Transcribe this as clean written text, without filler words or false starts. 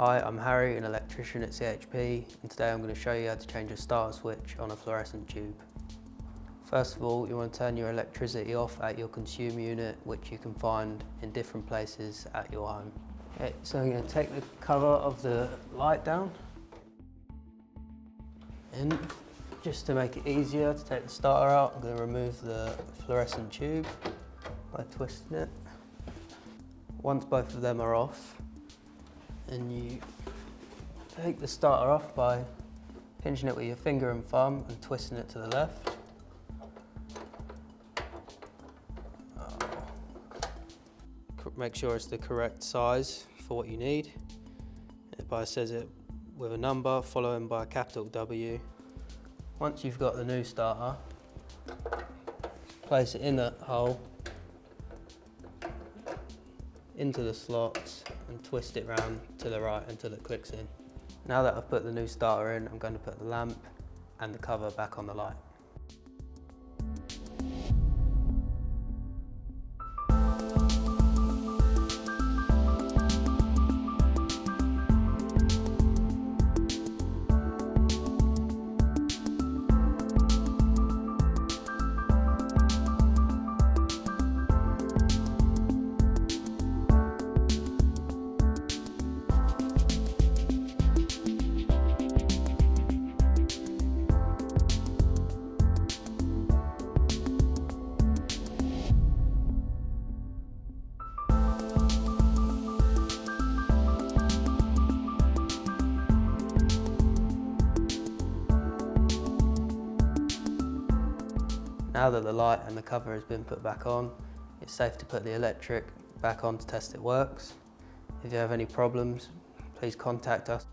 Hi, I'm Harry, an electrician at CHP, and today I'm going to show you how to change a starter switch on a fluorescent tube. First of all, you want to turn your electricity off at your consume unit, which you can find in different places at your home. Okay, so I'm going to take the cover of the light down, and just to make it easier to take the starter out, I'm going to remove the fluorescent tube by twisting it. Once both of them are off, and you take the starter off by pinching it with your finger and thumb and twisting it to the left. Make sure it's the correct size for what you need. It says it with a number following by a capital W. Once you've got the new starter, place it in that hole, into the slots, and twist it round to the right until it clicks in. Now that I've put the new starter in, I'm going to put the lamp and the cover back on the light. Now that the light and the cover has been put back on, it's safe to put the electric back on to test it works. If you have any problems, please contact us.